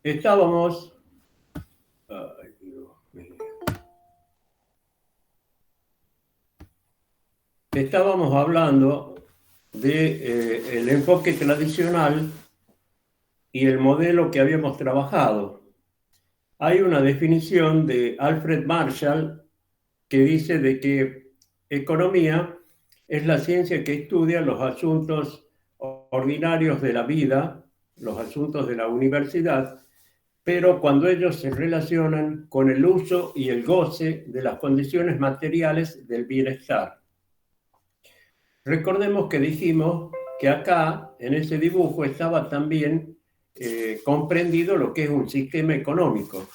Estábamos, ay, Dios mío. Estábamos hablando de el enfoque tradicional y el modelo que habíamos trabajado. Hay una definición de Alfred Marshall que dice de que economía es la ciencia que estudia los asuntos ordinarios de la vida, los asuntos de la universidad, pero cuando ellos se relacionan con el uso y el goce de las condiciones materiales del bienestar. Recordemos que dijimos que acá, en ese dibujo, estaba también comprendido lo que es un sistema económico.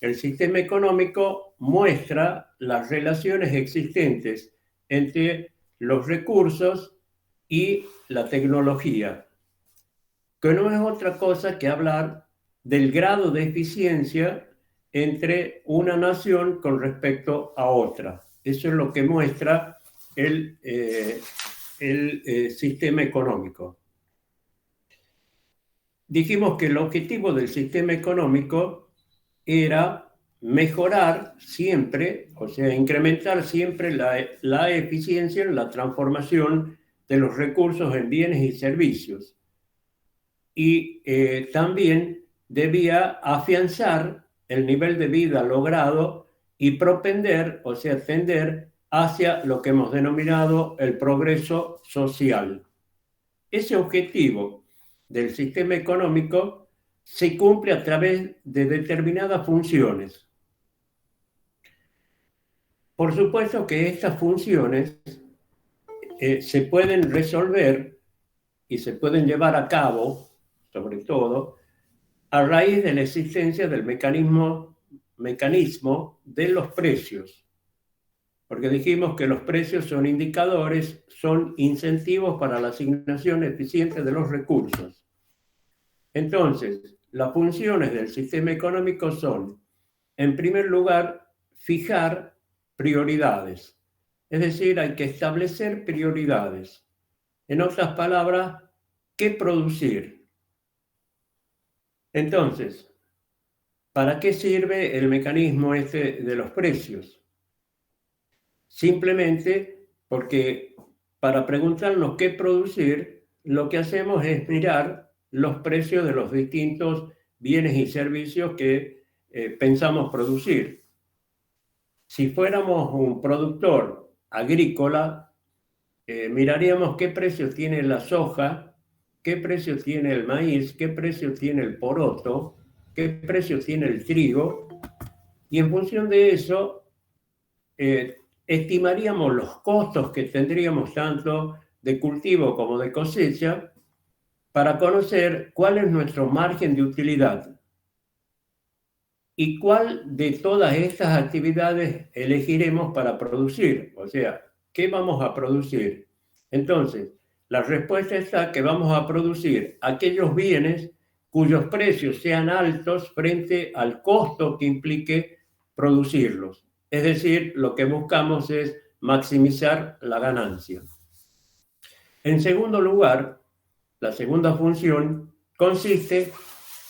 El sistema económico muestra las relaciones existentes entre los recursos y la tecnología, que no es otra cosa que hablar del grado de eficiencia entre una nación con respecto a otra. Eso es lo que muestra el sistema económico. Dijimos que el objetivo del sistema económico era mejorar siempre, o sea, incrementar siempre la eficiencia en la transformación de los recursos en bienes y servicios. Y también debía afianzar el nivel de vida logrado y propender, o sea, tender hacia lo que hemos denominado el progreso social. Ese objetivo del sistema económico se cumple a través de determinadas funciones. Por supuesto que estas funciones se pueden resolver y se pueden llevar a cabo, sobre todo, a raíz de la existencia del mecanismo de los precios. Porque dijimos que los precios son indicadores, son incentivos para la asignación eficiente de los recursos. Entonces, las funciones del sistema económico son, en primer lugar, fijar prioridades. Es decir, hay que establecer prioridades. En otras palabras, ¿qué producir? Entonces, ¿para qué sirve el mecanismo este de los precios? Simplemente porque para preguntarnos qué producir, lo que hacemos es mirar los precios de los distintos bienes y servicios que pensamos producir. Si fuéramos un productor agrícola, miraríamos qué precio tiene la soja, qué precio tiene el maíz, qué precio tiene el poroto, qué precio tiene el trigo, y en función de eso estimaríamos los costos que tendríamos tanto de cultivo como de cosecha para conocer cuál es nuestro margen de utilidad y cuál de todas estas actividades elegiremos para producir. O sea, ¿qué vamos a producir? Entonces, la respuesta está que vamos a producir aquellos bienes cuyos precios sean altos frente al costo que implique producirlos. Es decir, lo que buscamos es maximizar la ganancia. En segundo lugar, la segunda función consiste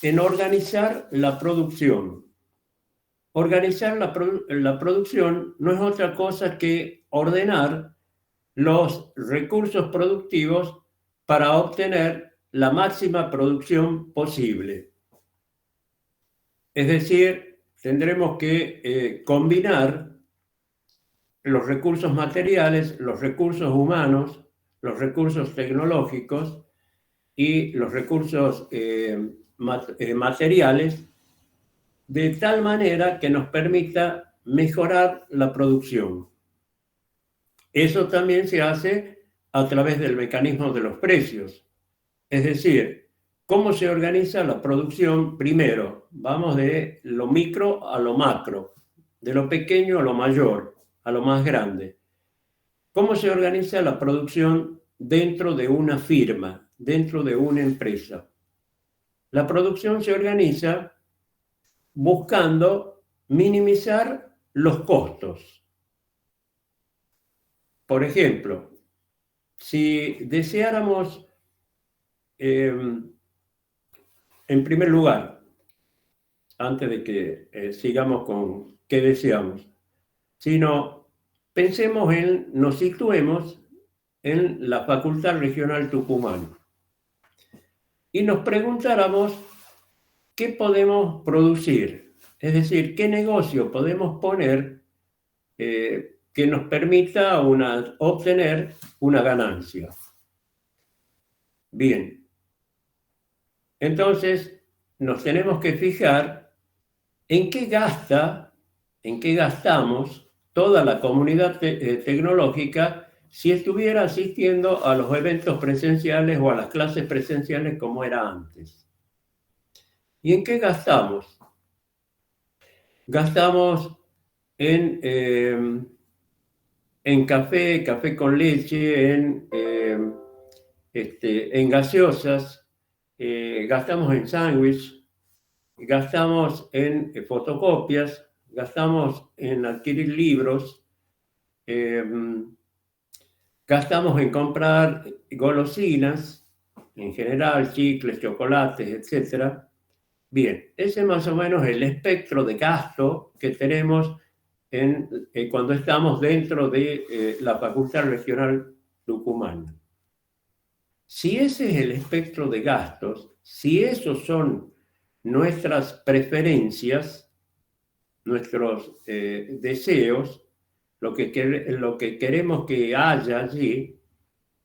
en organizar la producción. Organizar la producción no es otra cosa que ordenar los recursos productivos para obtener la máxima producción posible. Es decir, tendremos que combinar los recursos materiales, los recursos humanos, los recursos tecnológicos y los recursos materiales de tal manera que nos permita mejorar la producción. Eso también se hace a través del mecanismo de los precios. Es decir, ¿cómo se organiza la producción? Primero, vamos de lo micro a lo macro, de lo pequeño a lo mayor, a lo más grande. ¿Cómo se organiza la producción dentro de una firma, dentro de una empresa? La producción se organiza buscando minimizar los costos. Por ejemplo, si deseáramos, en primer lugar, antes de que sigamos con qué deseamos, sino pensemos nos situemos en la Facultad Regional Tucumán y nos preguntáramos qué podemos producir, es decir, qué negocio podemos poner que nos permita obtener una ganancia. Bien, entonces nos tenemos que fijar en qué gastamos toda la comunidad tecnológica si estuviera asistiendo a los eventos presenciales o a las clases presenciales como era antes. ¿Y en qué gastamos? Gastamos en café con leche, en gaseosas, gastamos en sándwich, gastamos en fotocopias, gastamos en adquirir libros, gastamos en comprar golosinas, en general, chicles, chocolates, etc. Bien, ese es más o menos el espectro de gasto que tenemos cuando estamos dentro de la Facultad Regional Tucumán. Si ese es el espectro de gastos, si esos son nuestras preferencias, nuestros deseos, lo que queremos que haya allí,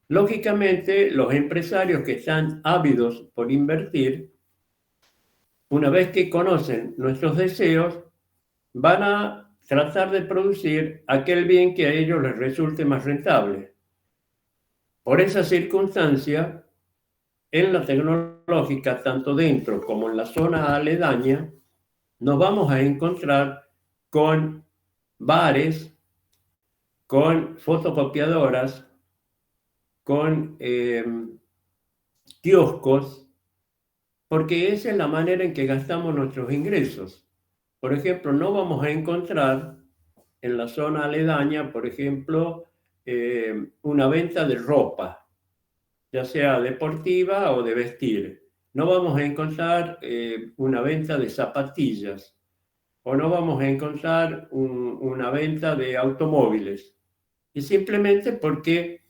lógicamente los empresarios que están ávidos por invertir, una vez que conocen nuestros deseos, van a tratar de producir aquel bien que a ellos les resulte más rentable. Por esa circunstancia, en la tecnológica, tanto dentro como en la zona aledaña, nos vamos a encontrar con bares, con fotocopiadoras, con kioscos, porque esa es la manera en que gastamos nuestros ingresos. Por ejemplo, no vamos a encontrar en la zona aledaña, por ejemplo, una venta de ropa, ya sea deportiva o de vestir. No vamos a encontrar una venta de zapatillas o no vamos a encontrar una venta de automóviles. Y simplemente porque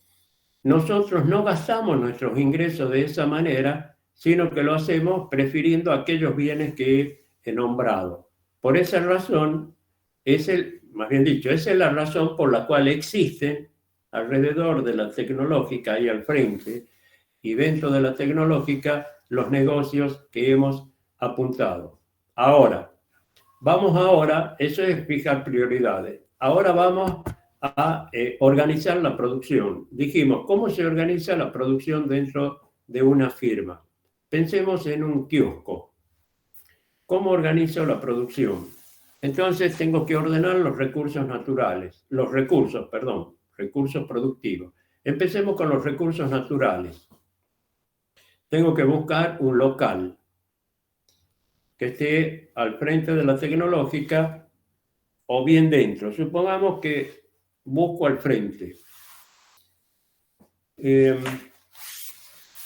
nosotros no gastamos nuestros ingresos de esa manera, sino que lo hacemos prefiriendo aquellos bienes que he nombrado. Por esa razón, más bien dicho, esa es la razón por la cual existen alrededor de la tecnológica y al frente y dentro de la tecnológica los negocios que hemos apuntado. Eso es fijar prioridades. Ahora vamos a organizar la producción. Dijimos, ¿cómo se organiza la producción dentro de una firma? Pensemos en un kiosco. ¿Cómo organizo la producción? Entonces tengo que ordenar los recursos naturales, recursos productivos. Empecemos con los recursos naturales. Tengo que buscar un local que esté al frente de la tecnológica o bien dentro. Supongamos que busco al frente.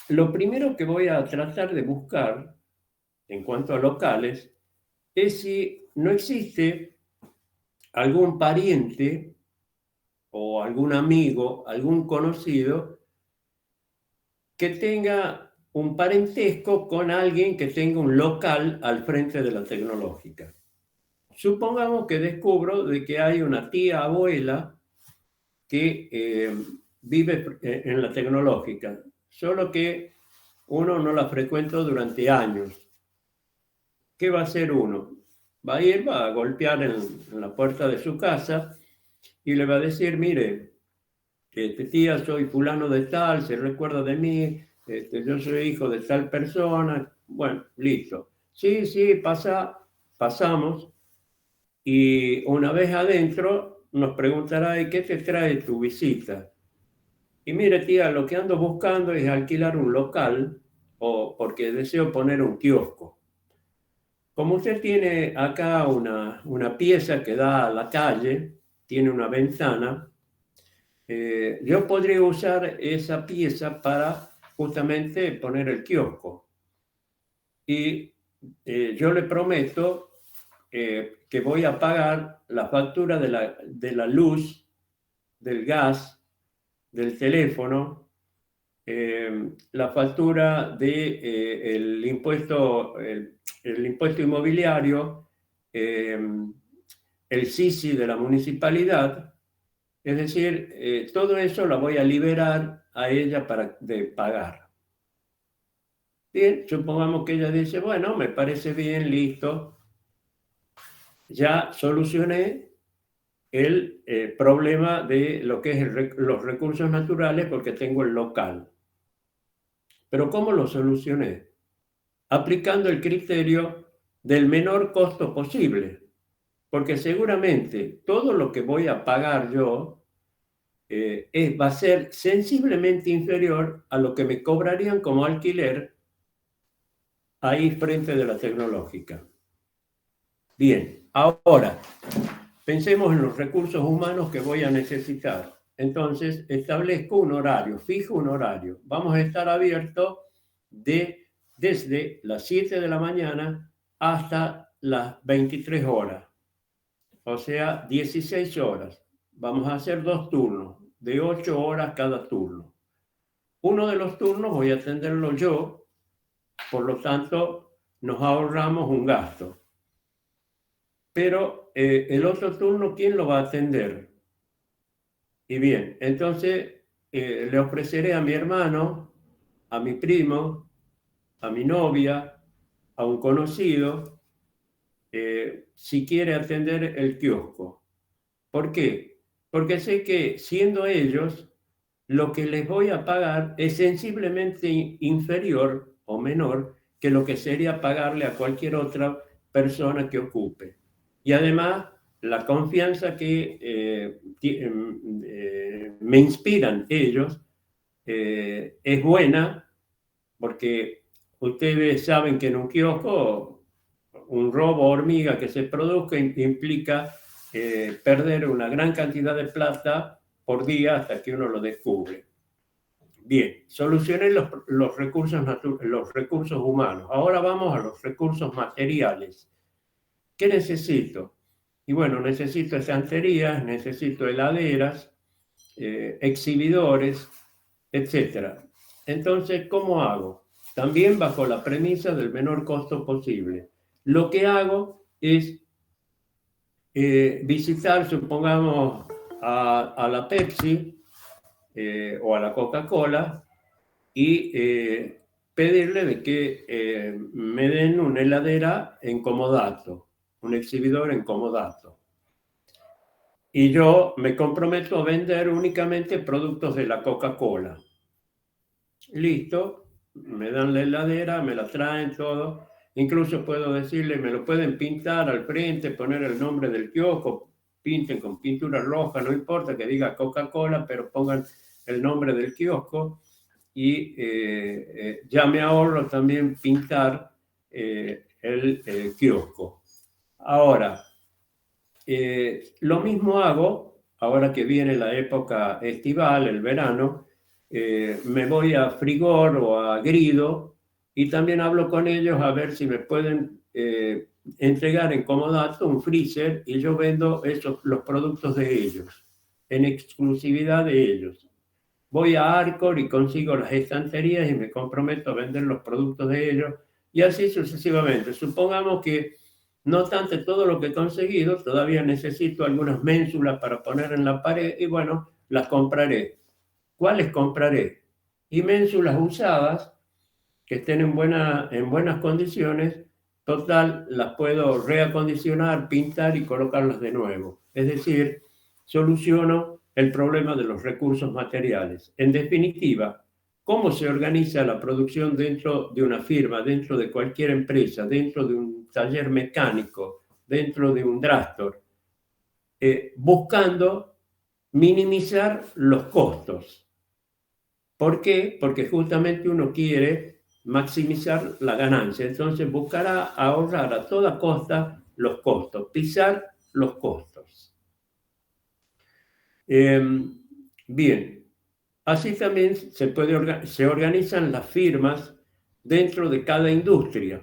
Lo primero que voy a tratar de buscar en cuanto a locales es si no existe algún pariente o algún amigo, algún conocido que tenga un parentesco con alguien que tenga un local al frente de la tecnológica. Supongamos que descubro de que hay una tía abuela que vive en la tecnológica, solo que uno no la frecuenta durante años. ¿Qué va a hacer uno? Va a golpear en la puerta de su casa y le va a decir, mire, tía, soy fulano de tal, se recuerda de mí, yo soy hijo de tal persona. Bueno, listo. Sí, pasamos. Y una vez adentro nos preguntará, ¿y qué te trae tu visita? Y mire, tía, lo que ando buscando es alquilar un local o porque deseo poner un kiosco. Como usted tiene acá una pieza que da a la calle, tiene una ventana, yo podría usar esa pieza para justamente poner el kiosco. Y yo le prometo que voy a pagar la factura de la luz, del gas, del teléfono, la factura del impuesto, el impuesto inmobiliario, el SISI de la municipalidad. Es decir, todo eso la voy a liberar a ella de pagar. Bien, supongamos que ella dice, bueno, me parece bien, listo. Ya solucioné el problema de lo que es los recursos naturales porque tengo el local. Pero ¿cómo lo solucioné? Aplicando el criterio del menor costo posible. Porque seguramente todo lo que voy a pagar yo va a ser sensiblemente inferior a lo que me cobrarían como alquiler ahí frente de la tecnológica. Bien, ahora pensemos en los recursos humanos que voy a necesitar. Entonces establezco un horario, fijo un horario. Vamos a estar abiertos desde las 7 de la mañana hasta las 23 horas. O sea, 16 horas. Vamos a hacer 2 turnos, de 8 horas cada turno. Uno de los turnos voy a atenderlo yo, por lo tanto, nos ahorramos un gasto. Pero el otro turno, ¿quién lo va a atender? Y bien, entonces le ofreceré a mi hermano, a mi primo, a mi novia, a un conocido, si quiere atender el kiosco. ¿Por qué? Porque sé que siendo ellos, lo que les voy a pagar es sensiblemente inferior o menor que lo que sería pagarle a cualquier otra persona que ocupe. Y además, la confianza que me inspiran ellos es buena, porque ustedes saben que en un kiosco un robo hormiga que se produzca implica perder una gran cantidad de plata por día hasta que uno lo descubre. Bien, solucioné los recursos humanos. Ahora vamos a los recursos materiales. ¿Qué necesito? Y bueno, necesito estanterías, necesito heladeras, exhibidores, etc. Entonces, ¿cómo hago? También bajo la premisa del menor costo posible. Lo que hago es visitar, supongamos, a la Pepsi o a la Coca-Cola y pedirle de que me den una heladera en comodato, un exhibidor en comodato. Y yo me comprometo a vender únicamente productos de la Coca-Cola. Listo, me dan la heladera, me la traen todo. Incluso puedo decirle, me lo pueden pintar al frente, poner el nombre del kiosco, pinten con pintura roja, no importa que diga Coca-Cola, pero pongan el nombre del kiosco y ya me ahorro también pintar el kiosco. Ahora, lo mismo hago, ahora que viene la época estival, el verano, me voy a Frigor o a Grido y también hablo con ellos a ver si me pueden entregar en comodato un freezer y yo vendo los productos de ellos, en exclusividad de ellos. Voy a Arcor y consigo las estanterías y me comprometo a vender los productos de ellos y así sucesivamente. Supongamos que no obstante todo lo que he conseguido, todavía necesito algunas ménsulas para poner en la pared y bueno, las compraré. ¿Cuáles compraré? Y ménsulas usadas que estén en buenas condiciones, total, las puedo reacondicionar, pintar y colocarlas de nuevo. Es decir, soluciono el problema de los recursos materiales. En definitiva, ¿cómo se organiza la producción dentro de una firma, dentro de cualquier empresa, dentro de un taller mecánico, dentro de un drugstore? Buscando minimizar los costos. ¿Por qué? Porque justamente uno quiere maximizar la ganancia. Entonces buscará ahorrar a toda costa los costos, pisar los costos. Bien, así también se organizan las firmas dentro de cada industria.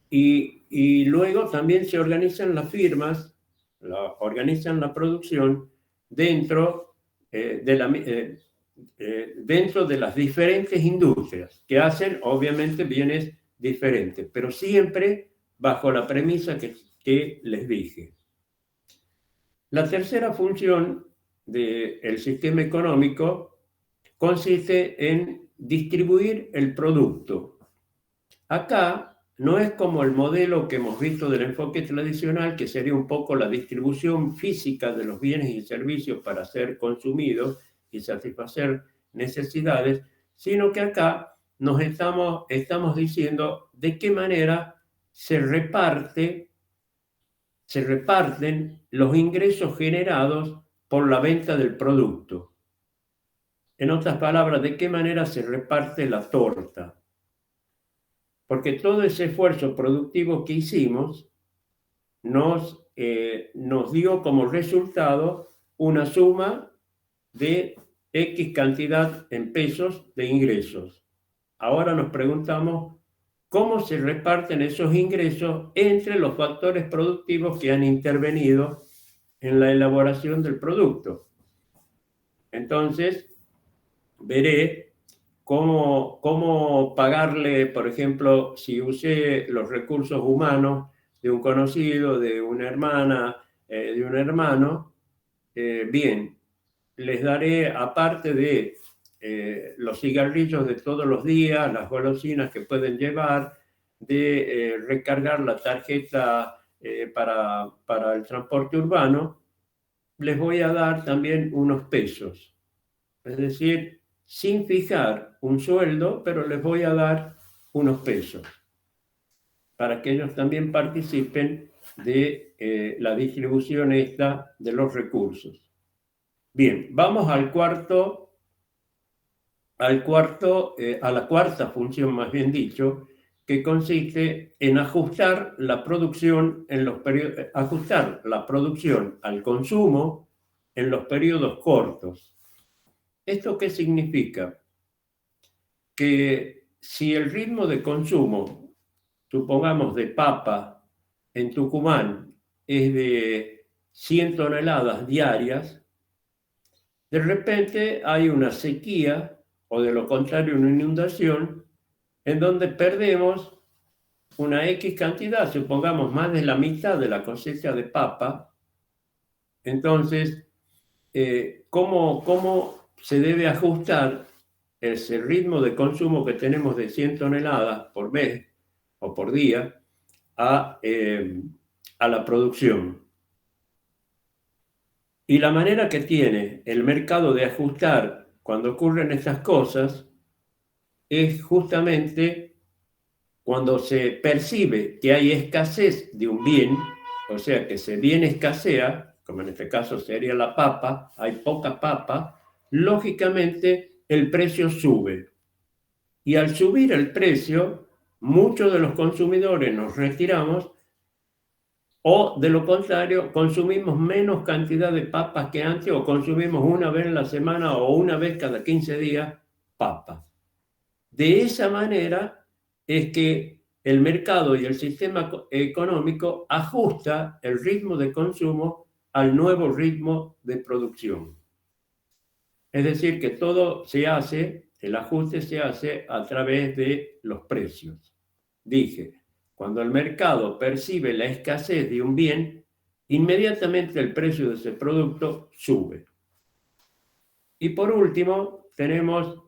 y luego también se organizan las firmas, organizan la producción dentro, dentro de las diferentes industrias, que hacen obviamente bienes diferentes, pero siempre bajo la premisa que les dije. La tercera función del sistema económico consiste en distribuir el producto. Acá no es como el modelo que hemos visto del enfoque tradicional, que sería un poco la distribución física de los bienes y servicios para ser consumidos y satisfacer necesidades, sino que acá nos estamos diciendo de qué manera se reparten los ingresos generados por la venta del producto. En otras palabras, de qué manera se reparte la torta. Porque todo ese esfuerzo productivo que hicimos nos dio como resultado una suma de X cantidad en pesos de ingresos. Ahora nos preguntamos cómo se reparten esos ingresos entre los factores productivos que han intervenido en la elaboración del producto. Entonces, veré cómo pagarle, por ejemplo, si usé los recursos humanos de un conocido, de una hermana, de un hermano, bien, les daré, aparte de los cigarrillos de todos los días, las golosinas que pueden llevar, de recargar la tarjeta para el transporte urbano, les voy a dar también unos pesos. Es decir, sin fijar un sueldo, pero les voy a dar unos pesos para que ellos también participen de la distribución esta de los recursos. Bien, vamos a la cuarta función, más bien dicho, que consiste en ajustar la producción ajustar la producción al consumo en los periodos cortos. ¿Esto qué significa? Que si el ritmo de consumo, supongamos de papa en Tucumán, es de 100 toneladas diarias, de repente hay una sequía o de lo contrario una inundación en donde perdemos una X cantidad, supongamos más de la mitad de la cosecha de papa. Entonces, ¿cómo se debe ajustar ese ritmo de consumo que tenemos de 100 toneladas por mes o por día a la producción? Y la manera que tiene el mercado de ajustar cuando ocurren estas cosas es justamente cuando se percibe que hay escasez de un bien, o sea, que ese bien escasea, como en este caso sería la papa, hay poca papa, lógicamente el precio sube. Y al subir el precio, muchos de los consumidores nos retiramos o, de lo contrario, consumimos menos cantidad de papas que antes o consumimos una vez en la semana o una vez cada 15 días papas. De esa manera es que el mercado y el sistema económico ajusta el ritmo de consumo al nuevo ritmo de producción. Es decir, que todo se hace, el ajuste se hace a través de los precios. Dije, cuando el mercado percibe la escasez de un bien, inmediatamente el precio de ese producto sube. Y por último, tenemos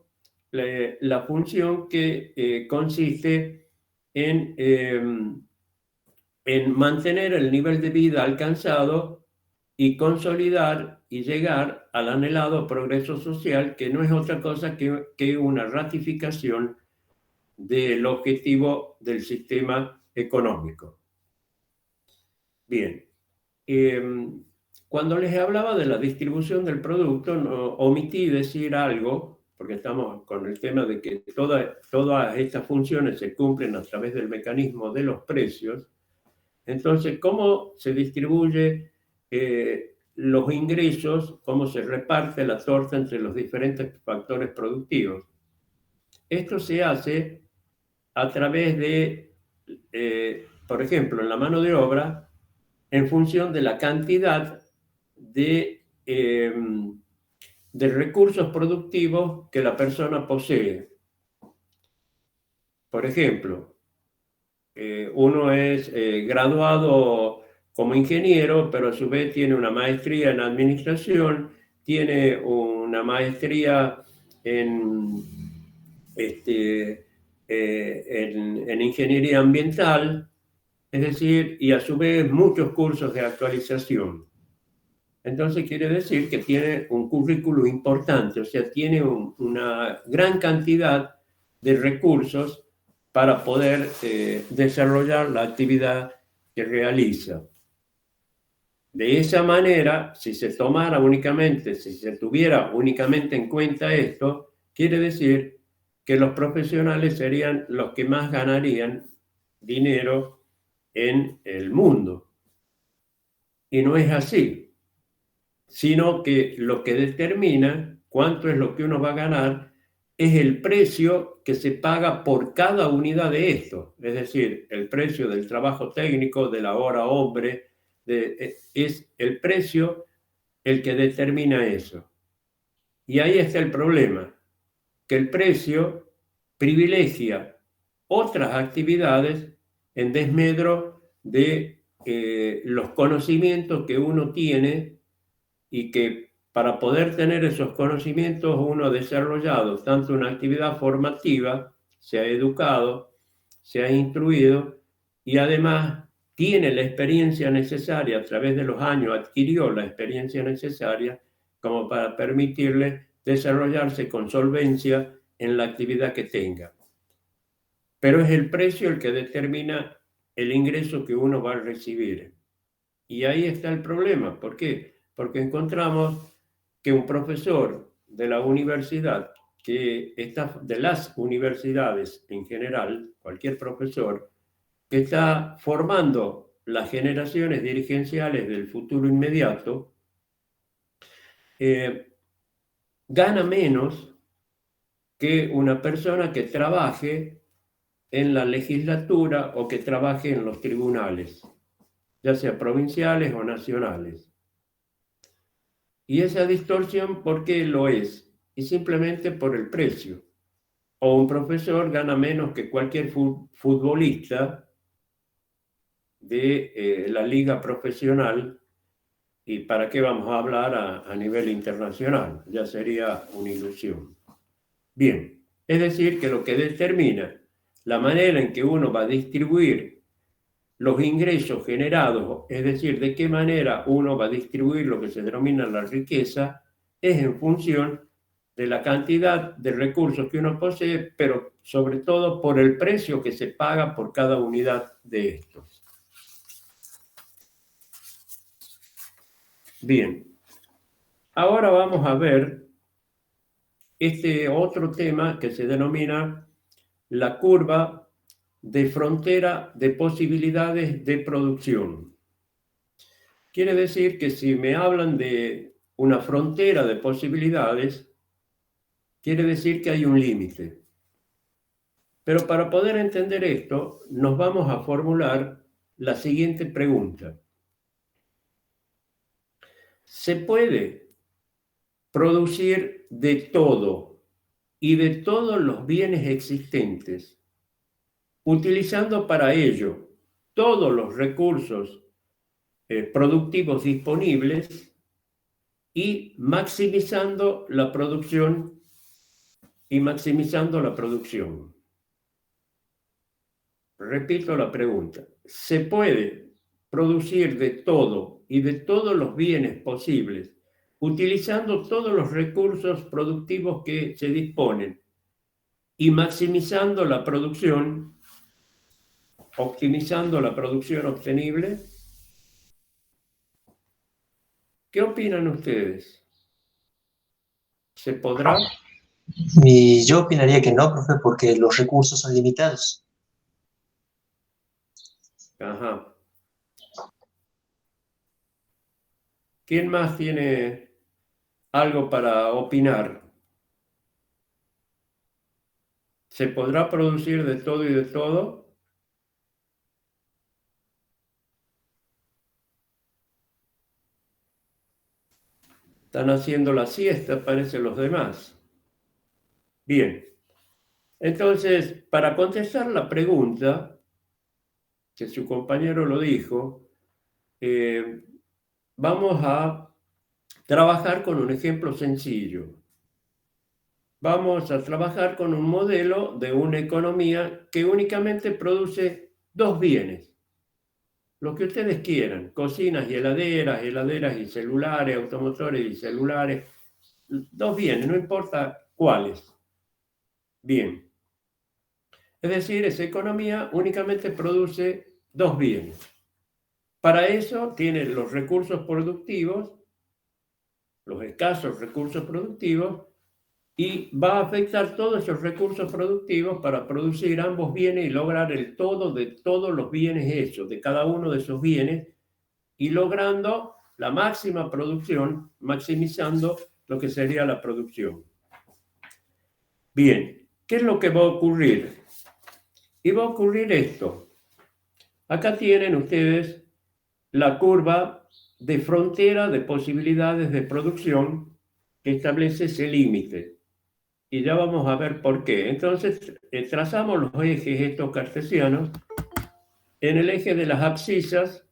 la función que consiste en mantener el nivel de vida alcanzado y consolidar y llegar al anhelado progreso social, que no es otra cosa que una ratificación del objetivo del sistema económico. Bien, cuando les hablaba de la distribución del producto, omití decir algo, porque estamos con el tema de que todas estas funciones se cumplen a través del mecanismo de los precios. Entonces, ¿cómo se distribuye los ingresos, cómo se reparte la torta entre los diferentes factores productivos? Esto se hace a través de por ejemplo, en la mano de obra en función de la cantidad de recursos productivos que la persona posee. Por ejemplo, uno es graduado como ingeniero, pero a su vez tiene una maestría en administración, tiene una maestría en, en ingeniería ambiental, es decir, y a su vez muchos cursos de actualización. Entonces quiere decir que tiene un currículo importante, o sea, tiene una gran cantidad de recursos para poder desarrollar la actividad que realiza. De esa manera, si se tomara únicamente, si se tuviera únicamente en cuenta esto, quiere decir que los profesionales serían los que más ganarían dinero en el mundo. Y no es así, sino que lo que determina cuánto es lo que uno va a ganar es el precio que se paga por cada unidad de esto, es decir, el precio del trabajo técnico, de la hora hombre, es el precio el que determina eso. Y ahí está el problema, que el precio privilegia otras actividades en desmedro de los conocimientos que uno tiene y que para poder tener esos conocimientos uno ha desarrollado tanto una actividad formativa, se ha educado, se ha instruido y además tiene la experiencia necesaria, a través de los años adquirió la experiencia necesaria como para permitirle desarrollarse con solvencia en la actividad que tenga. Pero es el precio el que determina el ingreso que uno va a recibir. Y ahí está el problema. ¿Por qué? Porque encontramos que un profesor de la universidad, que está de las universidades en general, cualquier profesor, que está formando las generaciones dirigenciales del futuro inmediato, gana menos que una persona que trabaje en la legislatura o que trabaje en los tribunales, ya sea provinciales o nacionales. Y esa distorsión, ¿por qué lo es? Y simplemente por el precio. O un profesor gana menos que cualquier futbolista de la liga profesional. ¿Y para qué vamos a hablar a nivel internacional? Ya sería una ilusión. Bien, es decir, que lo que determina la manera en que uno va a distribuir los ingresos generados, es decir, de qué manera uno va a distribuir lo que se denomina la riqueza, es en función de la cantidad de recursos que uno posee, pero sobre todo por el precio que se paga por cada unidad de estos. Bien, ahora vamos a ver este otro tema que se denomina la curva de frontera de posibilidades de producción. Quiere decir que si me hablan de una frontera de posibilidades, quiere decir que hay un límite. Pero para poder entender esto, nos vamos a formular la siguiente pregunta. ¿Se puede producir de todo y de todos los bienes existentes, utilizando para ello todos los recursos productivos disponibles y maximizando la producción Repito la pregunta. ¿Se puede producir de todo y de todos los bienes posibles, utilizando todos los recursos productivos que se disponen y maximizando la producción, optimizando la producción obtenible? ¿Qué opinan ustedes? ¿Se podrá? Yo opinaría que no, profe, porque los recursos son limitados. Ajá. ¿Quién más tiene algo para opinar? ¿Se podrá producir de todo y de todo? Están haciendo la siesta, parecen los demás. Bien. Entonces, para contestar la pregunta, que su compañero lo dijo, vamos a trabajar con un ejemplo sencillo. Vamos a trabajar con un modelo de una economía que únicamente produce dos bienes. Lo que ustedes quieran, cocinas y heladeras, heladeras y celulares, automotores y celulares, dos bienes, no importa cuáles. Bien. Es decir, esa economía únicamente produce dos bienes. Para eso tiene los recursos productivos, los escasos recursos productivos, y va a afectar todos esos recursos productivos para producir ambos bienes y lograr el todo de todos los bienes hechos, de cada uno de esos bienes, y logrando la máxima producción, maximizando lo que sería la producción. Bien, ¿qué es lo que va a ocurrir? Y va a ocurrir esto. Acá tienen ustedes la curva de frontera de posibilidades de producción que establece ese límite. Y ya vamos a ver por qué. Entonces, trazamos los ejes estos cartesianos. En el eje de las abscisas,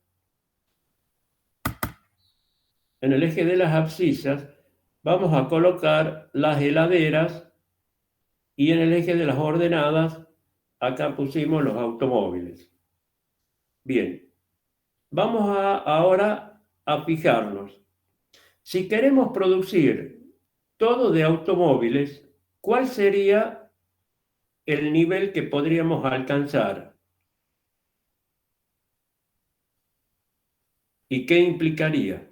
vamos a colocar las heladeras y en el eje de las ordenadas, acá pusimos los automóviles. Bien, vamos ahora a fijarnos. Si queremos producir todo de automóviles, ¿cuál sería el nivel que podríamos alcanzar? ¿Y qué implicaría?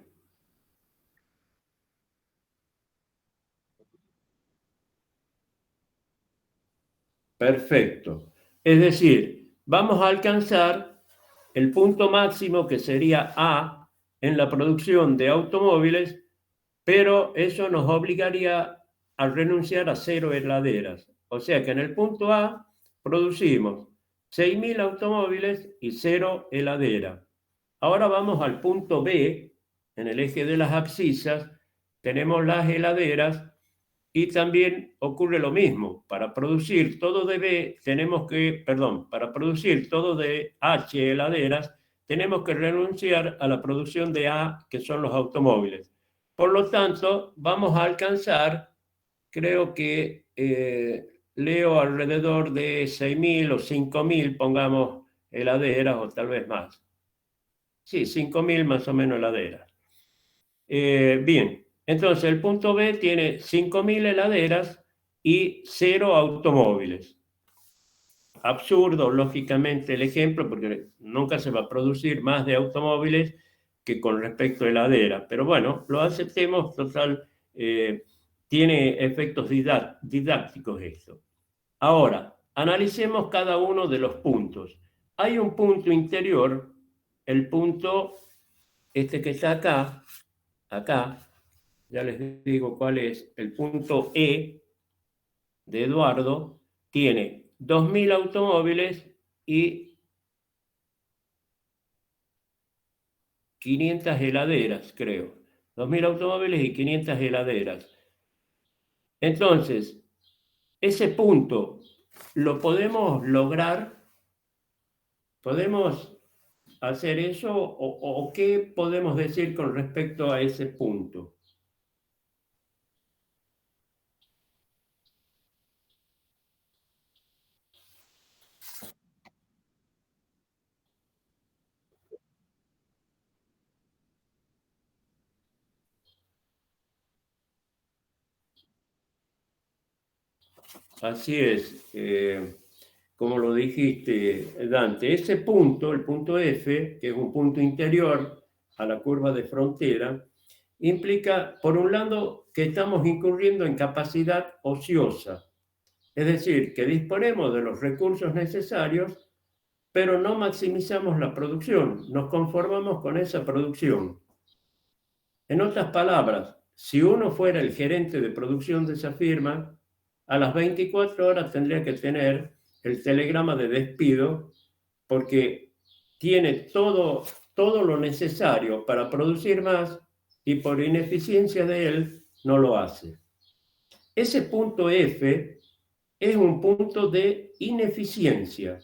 Perfecto. Es decir, vamos a alcanzar el punto máximo que sería A en la producción de automóviles, pero eso nos obligaría a renunciar a 0 heladeras. O sea que en el punto A producimos 6.000 automóviles y 0 heladeras. Ahora vamos al punto B, en el eje de las abscisas, tenemos las heladeras y también ocurre lo mismo. Para producir todo de B, para producir todo de H heladeras, tenemos que renunciar a la producción de A, que son los automóviles. Por lo tanto, vamos a alcanzar, creo que leo alrededor de 6.000 o 5.000, pongamos, heladeras o tal vez más. Sí, 5.000 más o menos heladeras. Bien, entonces el punto B tiene 5.000 heladeras y 0 automóviles. Absurdo, lógicamente, el ejemplo, porque nunca se va a producir más de automóviles que con respecto a heladeras. Pero bueno, lo aceptemos, total, tiene efectos didácticos esto. Ahora, analicemos cada uno de los puntos. Hay un punto interior, el punto este que está acá, ya les digo cuál es, el punto E de Eduardo, tiene 2.000 automóviles y 500 heladeras, creo. 2.000 automóviles y 500 heladeras. Entonces, ese punto lo podemos lograr, podemos hacer eso o qué podemos decir con respecto a ese punto. Así es, como lo dijiste, Dante, ese punto, el punto F, que es un punto interior a la curva de frontera, implica, por un lado, que estamos incurriendo en capacidad ociosa, es decir, que disponemos de los recursos necesarios, pero no maximizamos la producción, nos conformamos con esa producción. En otras palabras, si uno fuera el gerente de producción de esa firma, a las 24 horas tendría que tener el telegrama de despido porque tiene todo lo necesario para producir más, y por ineficiencia de él no lo hace. Ese punto F es un punto de ineficiencia.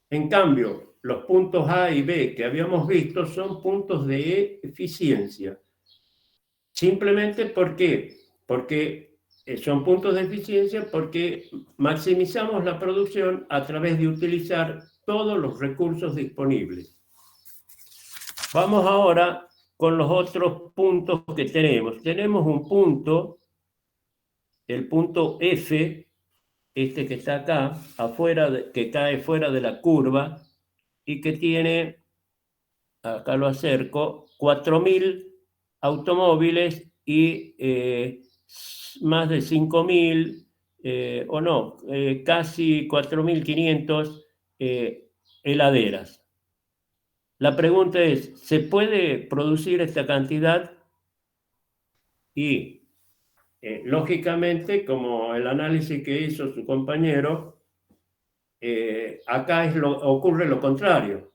En cambio, los puntos A y B que habíamos visto son puntos de eficiencia. Simplemente porque son puntos de eficiencia porque maximizamos la producción a través de utilizar todos los recursos disponibles. Vamos ahora con los otros puntos que tenemos. Tenemos un punto, el punto F, este que está acá, que cae fuera de la curva y que tiene, acá lo acerco, 4.000 automóviles y más de 5.000, casi 4.500 heladeras. La pregunta es, ¿se puede producir esta cantidad? Y lógicamente, como el análisis que hizo su compañero, acá ocurre lo contrario.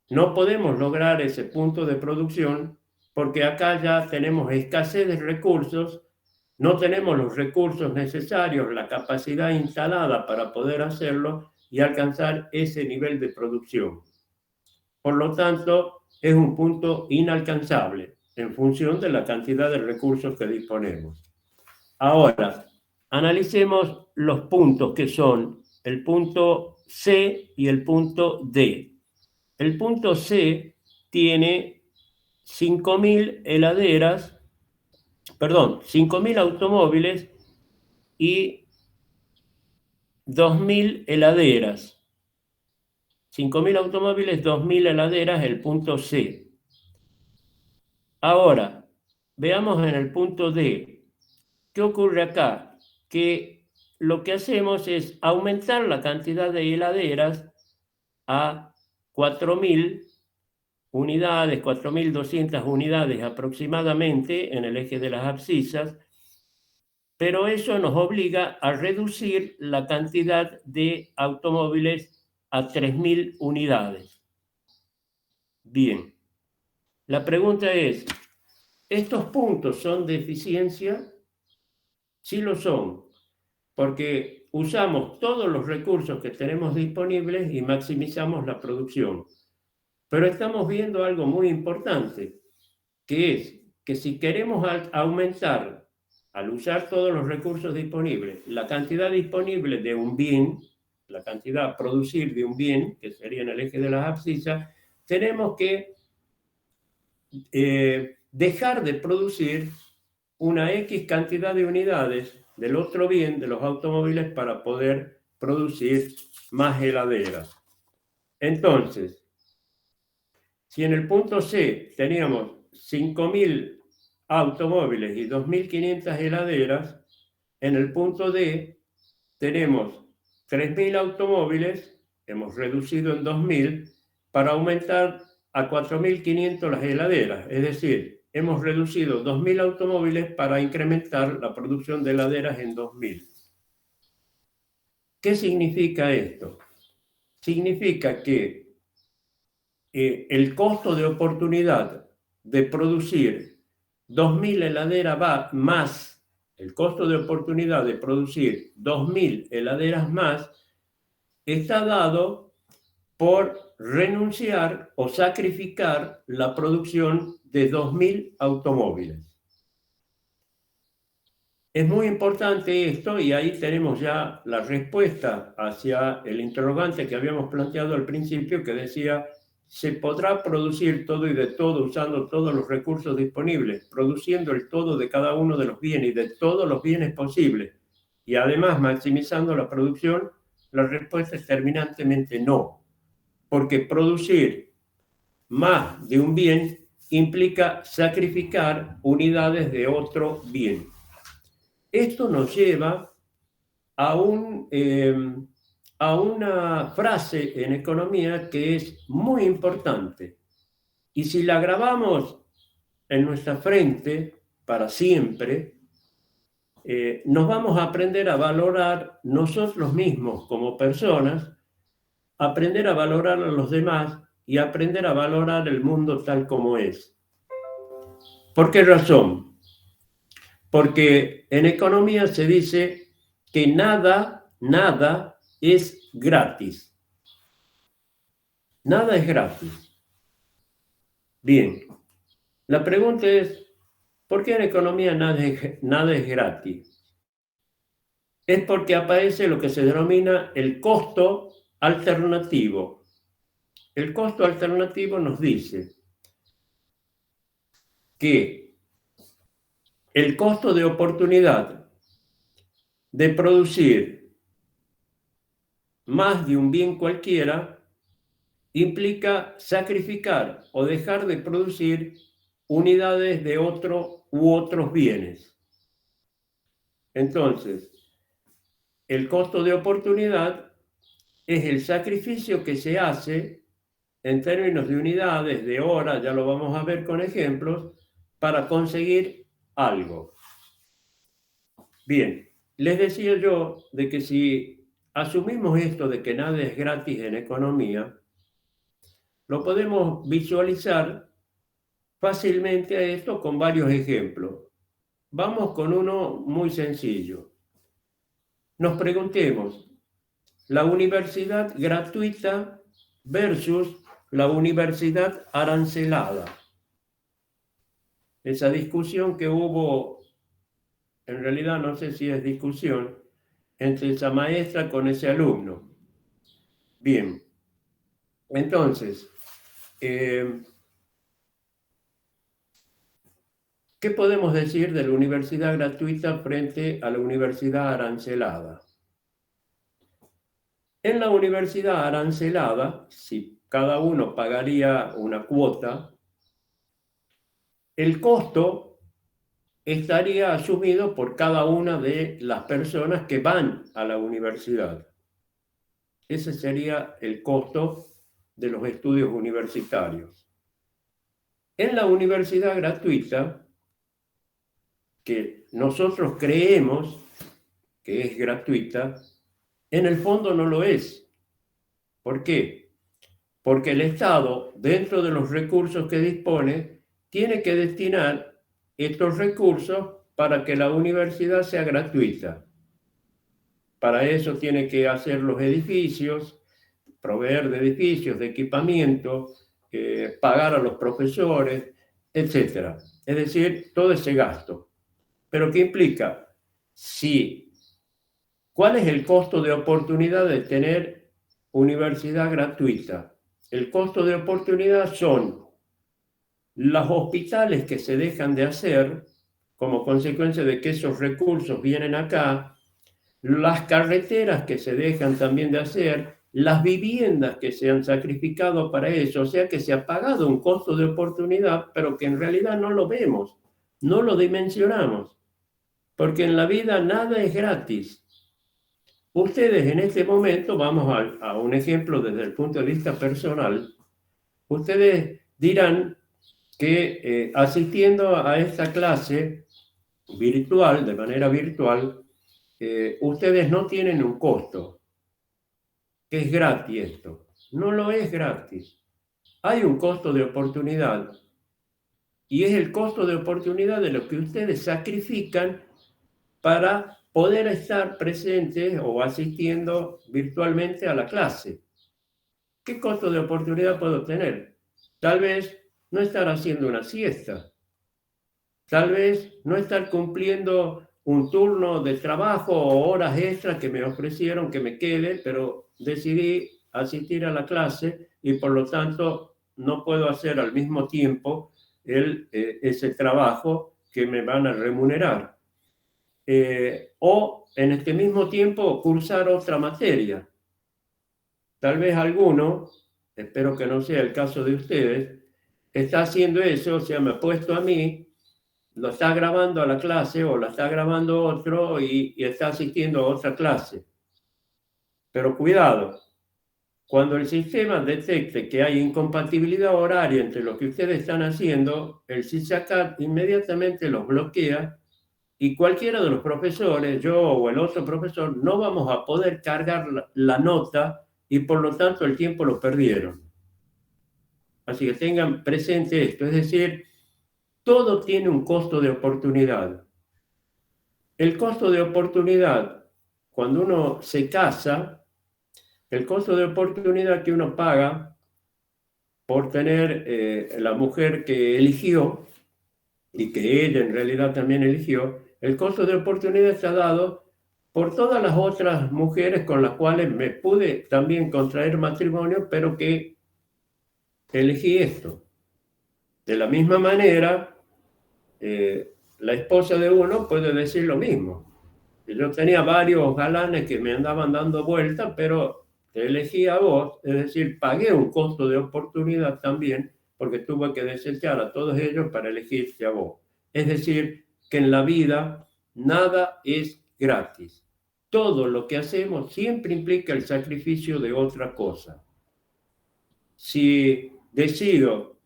No podemos lograr ese punto de producción porque acá ya tenemos escasez de recursos, no tenemos los recursos necesarios, la capacidad instalada para poder hacerlo y alcanzar ese nivel de producción. Por lo tanto, es un punto inalcanzable en función de la cantidad de recursos que disponemos. Ahora, analicemos los puntos que son el punto C y el punto D. El punto C tiene 5.000 heladeras, 5.000 automóviles y 2.000 heladeras. 5.000 automóviles, 2.000 heladeras, el punto C. Ahora, veamos en el punto D. ¿Qué ocurre acá? Que lo que hacemos es aumentar la cantidad de heladeras a 4.000 unidades, 4.200 unidades aproximadamente en el eje de las abscisas, pero eso nos obliga a reducir la cantidad de automóviles a 3.000 unidades. Bien, la pregunta es, ¿estos puntos son de eficiencia? Sí lo son, porque usamos todos los recursos que tenemos disponibles y maximizamos la producción. Pero estamos viendo algo muy importante, que es que si queremos aumentar, al usar todos los recursos disponibles, la cantidad disponible de un bien, la cantidad a producir de un bien, que sería en el eje de las abscisas, tenemos que dejar de producir una X cantidad de unidades del otro bien, de los automóviles, para poder producir más heladeras. Entonces, si en el punto C teníamos 5.000 automóviles y 2.500 heladeras, en el punto D tenemos 3.000 automóviles, hemos reducido en 2.000 para aumentar a 4.500 las heladeras, es decir, hemos reducido 2.000 automóviles para incrementar la producción de heladeras en 2.000. ¿Qué significa esto? Significa que el costo de oportunidad de producir 2.000 heladeras más, el costo de oportunidad de producir 2.000 heladeras más, está dado por renunciar o sacrificar la producción de 2.000 automóviles. Es muy importante esto y ahí tenemos ya la respuesta hacia el interrogante que habíamos planteado al principio, que decía, ¿se podrá producir todo y de todo usando todos los recursos disponibles, produciendo el todo de cada uno de los bienes y de todos los bienes posibles y además maximizando la producción? La respuesta es terminantemente no, porque producir más de un bien implica sacrificar unidades de otro bien. Esto nos lleva a una frase en economía que es muy importante. Y si la grabamos en nuestra frente para siempre, nos vamos a aprender a valorar nosotros mismos como personas, aprender a valorar a los demás y aprender a valorar el mundo tal como es. ¿Por qué razón? Porque en economía se dice que nada es gratis. Nada es gratis. Bien, la pregunta es, ¿por qué en economía nada es gratis? Es porque aparece lo que se denomina el costo alternativo. El costo alternativo nos dice que el costo de oportunidad de producir más de un bien cualquiera implica sacrificar o dejar de producir unidades de otro u otros bienes. Entonces, el costo de oportunidad es el sacrificio que se hace en términos de unidades, de horas, ya lo vamos a ver con ejemplos, para conseguir algo. Bien, les decía yo de que si asumimos esto de que nada es gratis en economía, lo podemos visualizar fácilmente a esto con varios ejemplos. Vamos con uno muy sencillo. Nos preguntemos, la universidad gratuita versus la universidad arancelada. Esa discusión que hubo, en realidad no sé si es discusión, entre esa maestra con ese alumno. Bien, entonces, ¿qué podemos decir de la universidad gratuita frente a la universidad arancelada? En la universidad arancelada, si cada uno pagaría una cuota, el costo estaría asumido por cada una de las personas que van a la universidad. Ese sería el costo de los estudios universitarios. En la universidad gratuita, que nosotros creemos que es gratuita, en el fondo no lo es. ¿Por qué? Porque el Estado, dentro de los recursos que dispone, tiene que destinar estos recursos para que la universidad sea gratuita. Para eso tiene que hacer los edificios, proveer de edificios, de equipamiento, pagar a los profesores, etc. Es decir, todo ese gasto. ¿Pero qué implica? ¿Cuál es el costo de oportunidad de tener universidad gratuita? El costo de oportunidad son los hospitales que se dejan de hacer como consecuencia de que esos recursos vienen acá, las carreteras que se dejan también de hacer, las viviendas que se han sacrificado para eso, o sea que se ha pagado un costo de oportunidad, pero que en realidad no lo vemos, no lo dimensionamos, porque en la vida nada es gratis. Ustedes en este momento, vamos a un ejemplo desde el punto de vista personal, ustedes dirán que asistiendo a esta clase virtual, de manera virtual, ustedes no tienen un costo, que es gratis esto. No lo es gratis. Hay un costo de oportunidad y es el costo de oportunidad de lo que ustedes sacrifican para poder estar presentes o asistiendo virtualmente a la clase. ¿Qué costo de oportunidad puedo tener? Tal vez no estar haciendo una siesta. Tal vez no estar cumpliendo un turno de trabajo o horas extras que me ofrecieron que me quede, pero decidí asistir a la clase y por lo tanto no puedo hacer al mismo tiempo ese trabajo que me van a remunerar. O en este mismo tiempo cursar otra materia. Tal vez alguno, espero que no sea el caso de ustedes, está haciendo eso, o sea, me ha puesto a mí, lo está grabando a la clase o la está grabando otro y está asistiendo a otra clase. Pero cuidado, cuando el sistema detecte que hay incompatibilidad horaria entre lo que ustedes están haciendo, el SISACAT inmediatamente los bloquea y cualquiera de los profesores, yo o el otro profesor, no vamos a poder cargar la nota y por lo tanto el tiempo lo perdieron. Así que tengan presente esto, es decir, todo tiene un costo de oportunidad. El costo de oportunidad, cuando uno se casa, el costo de oportunidad que uno paga por tener la mujer que eligió y que ella en realidad también eligió, el costo de oportunidad está dado por todas las otras mujeres con las cuales me pude también contraer matrimonio, pero que elegí esto. De la misma manera, la esposa de uno puede decir lo mismo. Yo tenía varios galanes que me andaban dando vueltas, pero te elegí a vos, es decir, pagué un costo de oportunidad también, porque tuve que desechar a todos ellos para elegirte a vos. Es decir, que en la vida nada es gratis. Todo lo que hacemos siempre implica el sacrificio de otra cosa. Si decido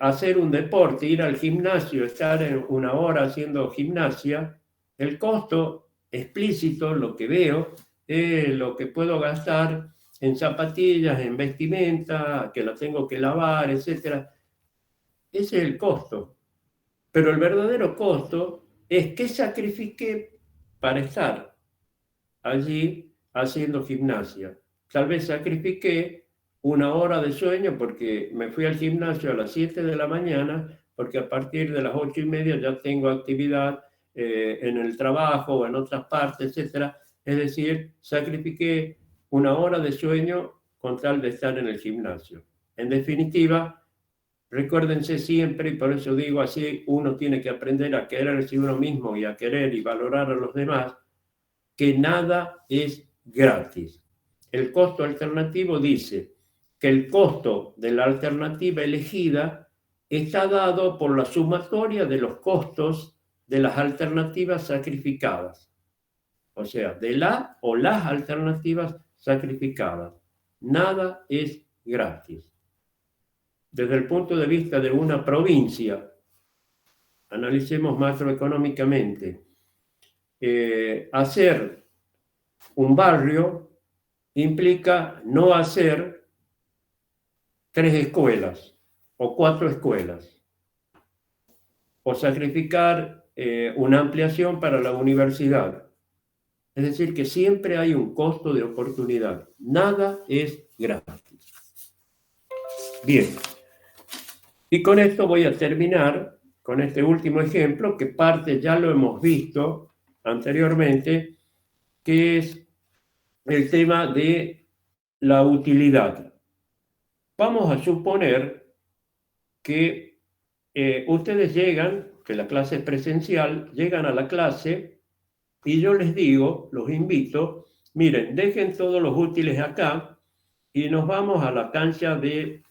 hacer un deporte, ir al gimnasio, estar en una hora haciendo gimnasia, el costo explícito, lo que veo, es lo que puedo gastar en zapatillas, en vestimenta, que la tengo que lavar, etc. Ese es el costo. Pero el verdadero costo es qué sacrifiqué para estar allí haciendo gimnasia. Tal vez sacrifiqué una hora de sueño porque me fui al gimnasio a las 7 de la mañana, porque a partir de las 8:30 ya tengo actividad en el trabajo o en otras partes, etc. Es decir, sacrifiqué una hora de sueño con tal de estar en el gimnasio. En definitiva, recuérdense siempre, y por eso digo así, uno tiene que aprender a quererse uno mismo y a querer y valorar a los demás, que nada es gratis. El costo alternativo dice que el costo de la alternativa elegida está dado por la sumatoria de los costos de las alternativas sacrificadas. O sea, de la o las alternativas sacrificadas. Nada es gratis. Desde el punto de vista de una provincia, analicemos macroeconómicamente, hacer un barrio implica no hacer 3 escuelas o 4 escuelas, o sacrificar una ampliación para la universidad. Es decir, que siempre hay un costo de oportunidad. Nada es gratis. Bien. Y con esto voy a terminar con este último ejemplo, que parte ya lo hemos visto anteriormente, que es el tema de la utilidad. Vamos a suponer que ustedes llegan, que la clase es presencial, llegan a la clase y yo les digo, los invito, miren, dejen todos los útiles acá y nos vamos a la cancha de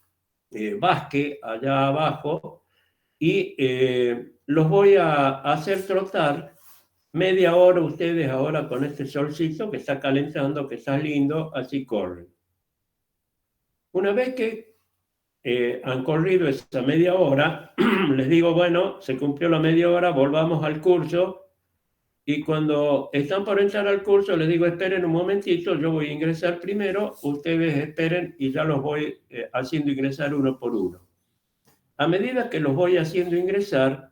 básquet allá abajo y los voy a hacer trotar media hora ustedes ahora con este solcito que está calentando, que está lindo, así corren. Una vez que han corrido esa media hora, les digo, bueno, se cumplió la media hora, volvamos al curso. Y cuando están por entrar al curso, les digo, esperen un momentito, yo voy a ingresar primero, ustedes esperen y ya los voy haciendo ingresar uno por uno. A medida que los voy haciendo ingresar,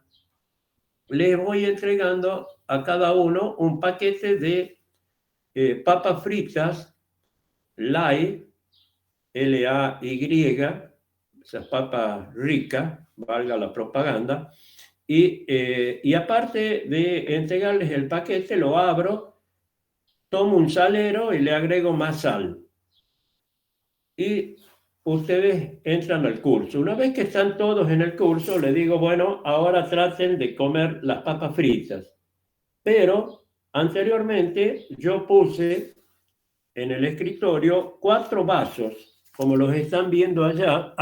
les voy entregando a cada uno un paquete de papas fritas, Lay, L-A-Y, esas papas ricas, valga la propaganda, y aparte de entregarles el paquete, lo abro, tomo un salero y le agrego más sal. Y ustedes entran al curso. Una vez que están todos en el curso, les digo, bueno, ahora traten de comer las papas fritas. Pero anteriormente yo puse en el escritorio 4 vasos, como los están viendo allá,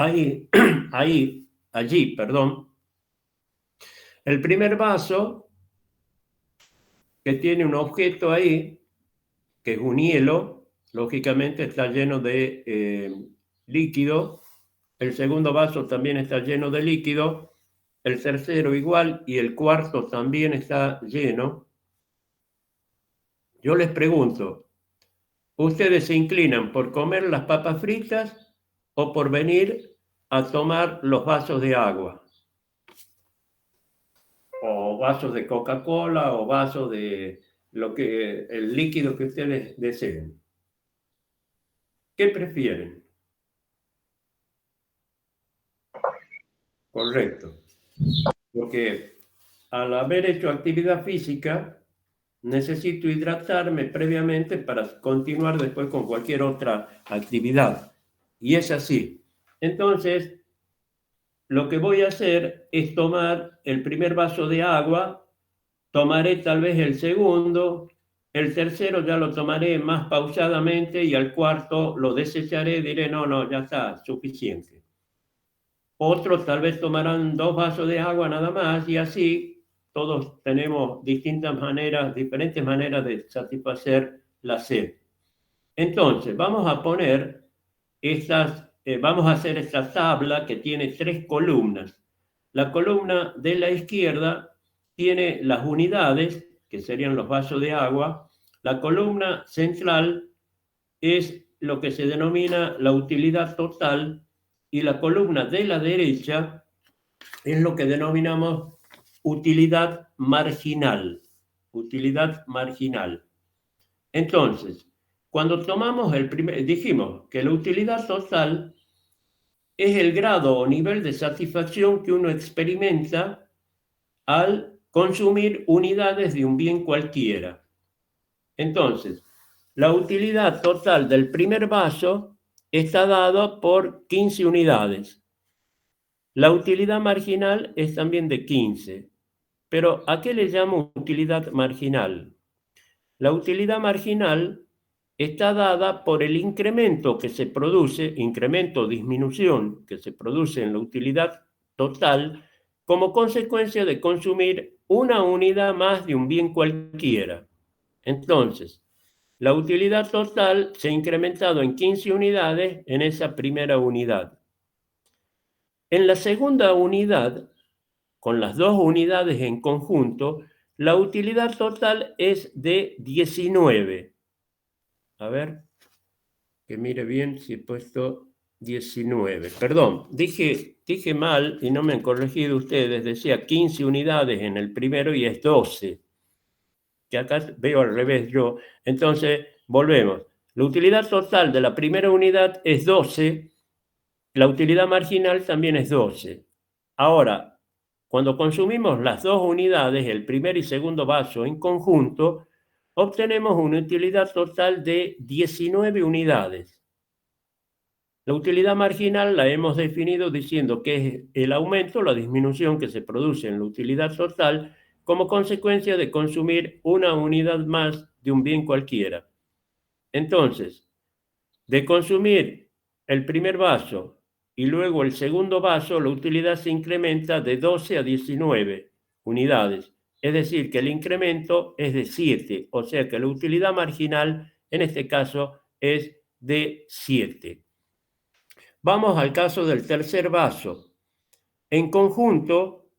allí, perdón. El primer vaso, que tiene un objeto ahí, que es un hielo, lógicamente está lleno de líquido. El segundo vaso también está lleno de líquido. El tercero igual y el cuarto también está lleno. Yo les pregunto, ¿ustedes se inclinan por comer las papas fritas o por venir a tomar los vasos de agua? o vasos de Coca-Cola o vasos de el líquido que ustedes deseen. ¿Qué prefieren? Correcto. Porque al haber hecho actividad física, necesito hidratarme previamente para continuar después con cualquier otra actividad. Y es así. Entonces, lo que voy a hacer es tomar el primer vaso de agua, tomaré tal vez el segundo, el tercero ya lo tomaré más pausadamente y al cuarto lo desecharé, diré, no, no, ya está, suficiente. Otros tal vez tomarán 2 vasos de agua nada más y así todos tenemos distintas maneras, diferentes maneras de satisfacer la sed. Entonces, vamos a poner vamos a hacer esta tabla que tiene 3 columnas. La columna de la izquierda tiene las unidades, que serían los vasos de agua. La columna central es lo que se denomina la utilidad total y la columna de la derecha es lo que denominamos utilidad marginal. Utilidad marginal. Entonces, cuando tomamos dijimos que la utilidad total es el grado o nivel de satisfacción que uno experimenta al consumir unidades de un bien cualquiera. Entonces, la utilidad total del primer vaso está dada por 15 unidades. La utilidad marginal es también de 15. Pero ¿a qué le llamo utilidad marginal? La utilidad marginal está dada por el incremento que se produce, incremento o disminución que se produce en la utilidad total como consecuencia de consumir una unidad más de un bien cualquiera. Entonces, la utilidad total se ha incrementado en 15 unidades en esa primera unidad. En la segunda unidad, con las 2 unidades en conjunto, la utilidad total es de 19. A ver, que mire bien si he puesto 19. Perdón, dije mal y no me han corregido ustedes. Decía 15 unidades en el primero y es 12. Que acá veo al revés yo. Entonces, volvemos. La utilidad total de la primera unidad es 12. La utilidad marginal también es 12. Ahora, cuando consumimos las 2 unidades, el primer y segundo vaso en conjunto, obtenemos una utilidad total de 19 unidades. La utilidad marginal la hemos definido diciendo que es el aumento o la disminución que se produce en la utilidad total como consecuencia de consumir una unidad más de un bien cualquiera. Entonces, de consumir el primer vaso y luego el segundo vaso, la utilidad se incrementa de 12 a 19 unidades. Es decir, que el incremento es de 7, o sea que la utilidad marginal en este caso es de 7. Vamos al caso del tercer vaso. En conjunto,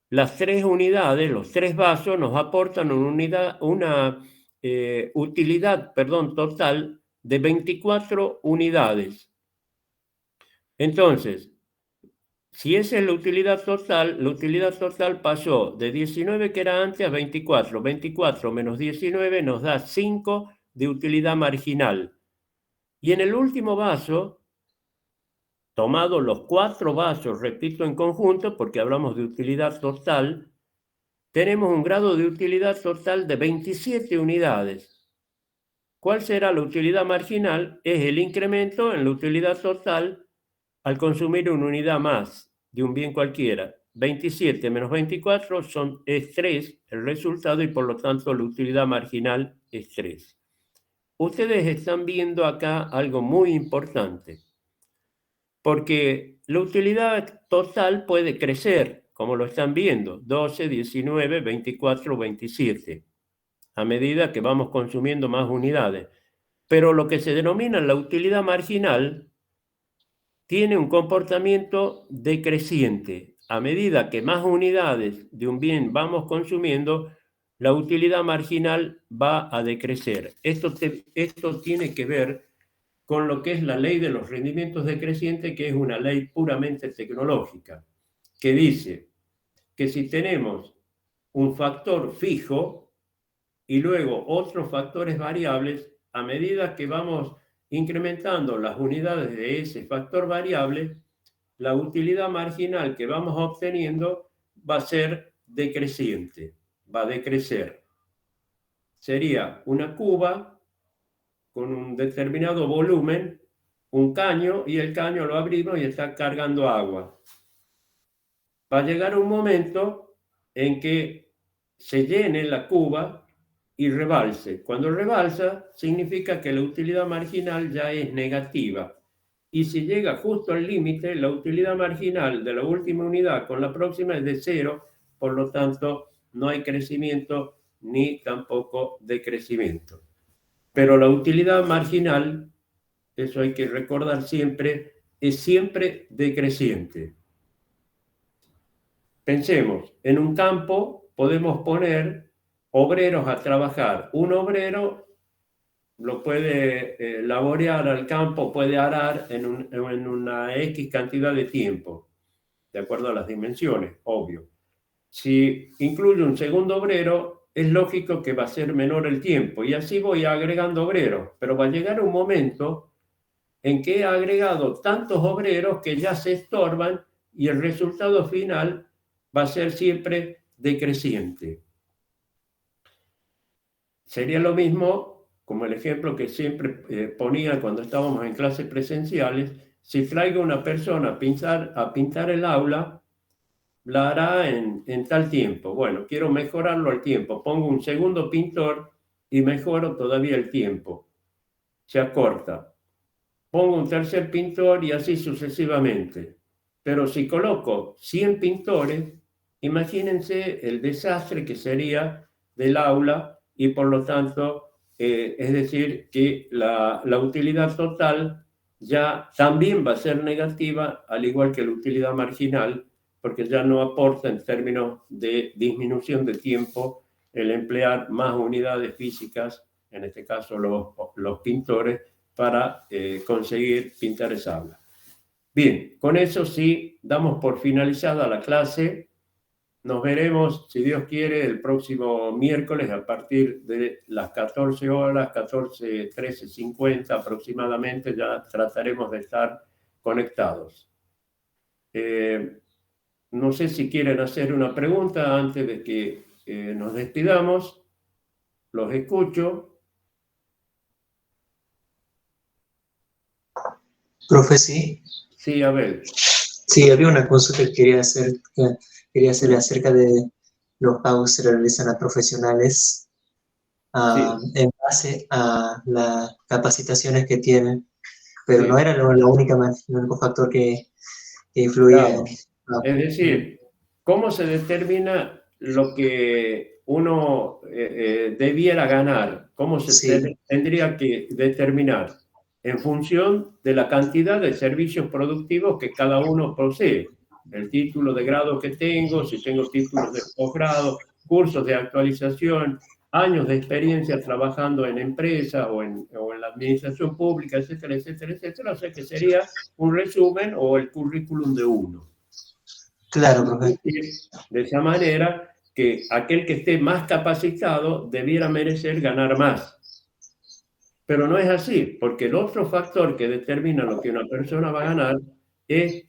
las 3 unidades, los 3 vasos, nos aportan una utilidad total de 24 unidades. Entonces, si esa es la utilidad total pasó de 19 que era antes a 24. 24 menos 19 nos da 5 de utilidad marginal. Y en el último vaso, tomado los 4 vasos, repito, en conjunto, porque hablamos de utilidad total, tenemos un grado de utilidad total de 27 unidades. ¿Cuál será la utilidad marginal? Es el incremento en la utilidad total al consumir una unidad más de un bien cualquiera. 27 menos 24 es 3 el resultado y por lo tanto la utilidad marginal es 3. Ustedes están viendo acá algo muy importante, porque la utilidad total puede crecer, como lo están viendo, 12, 19, 24, 27, a medida que vamos consumiendo más unidades. Pero lo que se denomina la utilidad marginal tiene un comportamiento decreciente. A medida que más unidades de un bien vamos consumiendo, la utilidad marginal va a decrecer. Esto tiene que ver con lo que es la ley de los rendimientos decrecientes, que es una ley puramente tecnológica, que dice que si tenemos un factor fijo y luego otros factores variables. A medida que vamos incrementando las unidades de ese factor variable, la utilidad marginal que vamos obteniendo va a ser decreciente, va a decrecer. Sería una cuba con un determinado volumen, un caño, y el caño lo abrimos y está cargando agua. Va a llegar un momento en que se llene la cuba y rebalse. Cuando rebalsa, significa que la utilidad marginal ya es negativa. Y si llega justo al límite, la utilidad marginal de la última unidad con la próxima es de 0, por lo tanto, no hay crecimiento ni tampoco decrecimiento. Pero la utilidad marginal, eso hay que recordar siempre, es siempre decreciente. Pensemos, en un campo podemos poner obreros a trabajar. Un obrero lo puede laborear al campo, puede arar en una X cantidad de tiempo, de acuerdo a las dimensiones, obvio. Si incluye un segundo obrero, es lógico que va a ser menor el tiempo, y así voy agregando obreros, pero va a llegar un momento en que he agregado tantos obreros que ya se estorban y el resultado final va a ser siempre decreciente. Sería lo mismo, como el ejemplo que siempre ponía cuando estábamos en clases presenciales: si traigo una persona a pintar el aula, la hará en tal tiempo. Bueno, quiero mejorarlo al tiempo. Pongo un segundo pintor y mejoro todavía el tiempo. Se acorta. Pongo un tercer pintor y así sucesivamente. Pero si coloco 100 pintores, imagínense el desastre que sería del aula, y por lo tanto, es decir, que la utilidad total ya también va a ser negativa, al igual que la utilidad marginal, porque ya no aporta en términos de disminución de tiempo el emplear más unidades físicas, en este caso los pintores, para conseguir pintar esa aula. Bien, con eso sí, damos por finalizada la clase. Nos veremos, si Dios quiere, el próximo miércoles a partir de las 14 horas, 14, 13:50 aproximadamente. Ya trataremos de estar conectados. No sé si quieren hacer una pregunta antes de que nos despidamos. Los escucho. Profe, sí. Sí, Abel. Sí, había una consulta que quería hacer acerca de los pagos que se realizan a profesionales Sí, en base a las capacitaciones que tienen, pero sí, no era el único factor que influía en... claro. Es decir, ¿cómo se determina lo que uno debiera ganar? ¿Cómo se Sí, tendría que determinar? En función de la cantidad de servicios productivos que cada uno posee. El título de grado que tengo, si tengo títulos de posgrado, cursos de actualización, años de experiencia trabajando en empresas o en la administración pública, etcétera, etcétera, etcétera. O sea que sería un resumen o el currículum de uno. claro, profe. De esa manera que aquel que esté más capacitado debiera merecer ganar más. Pero no es así, porque el otro factor que determina lo que una persona va a ganar es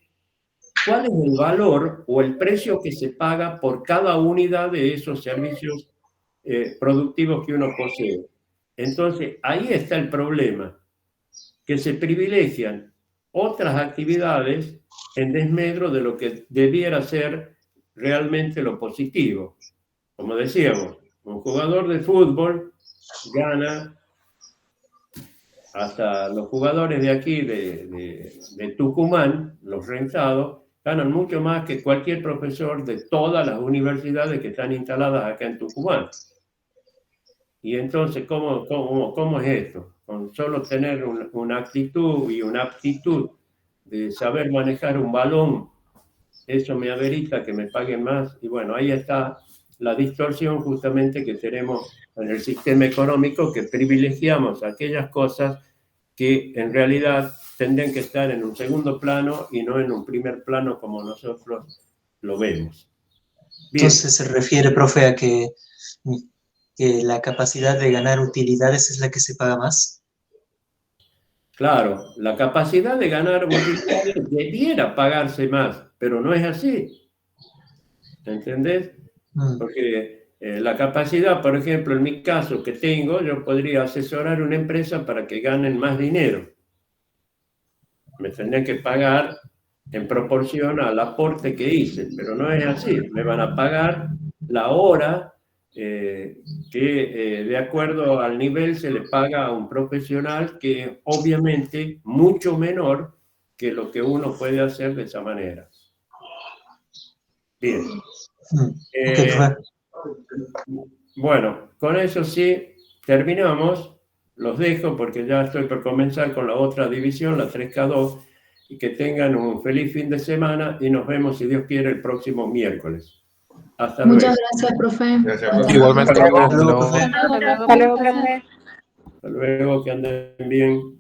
cuál es el valor o el precio que se paga por cada unidad de esos servicios productivos que uno posee. Entonces, ahí está el problema, que se privilegian otras actividades en desmedro de lo que debiera ser realmente lo positivo. Como decíamos, un jugador de fútbol gana, hasta los jugadores de aquí, de Tucumán, los rentados, ganan mucho más que cualquier profesor de todas las universidades que están instaladas acá en Tucumán. Y entonces, ¿cómo es esto? Con solo tener una actitud y una aptitud de saber manejar un balón, eso me amerita que me paguen más. Y bueno, ahí está la distorsión justamente que tenemos en el sistema económico, que privilegiamos aquellas cosas que en realidad tendrían que estar en un segundo plano y no en un primer plano como nosotros lo vemos. Bien. Entonces se refiere, profe, a que la capacidad de ganar utilidades es la que se paga más. Claro, la capacidad de ganar utilidades debiera pagarse más, pero no es así. ¿Entendés? Porque la capacidad, por ejemplo, en mi caso que tengo, yo podría asesorar una empresa para que ganen más dinero. Me tendrían que pagar en proporción al aporte que hice, pero no es así. Me van a pagar la hora que de acuerdo al nivel se le paga a un profesional que es obviamente mucho menor que lo que uno puede hacer de esa manera. Bien. Okay, profe. Bueno, con eso sí terminamos. Los dejo porque ya estoy por comenzar con la otra división, la 3K2, y que tengan un feliz fin de semana y nos vemos, si Dios quiere, el próximo miércoles. Hasta luego. Muchas gracias, profe. Gracias, profe. Igualmente, Hasta profe. luego, profe. Hasta luego, profe. Hasta luego, que anden bien.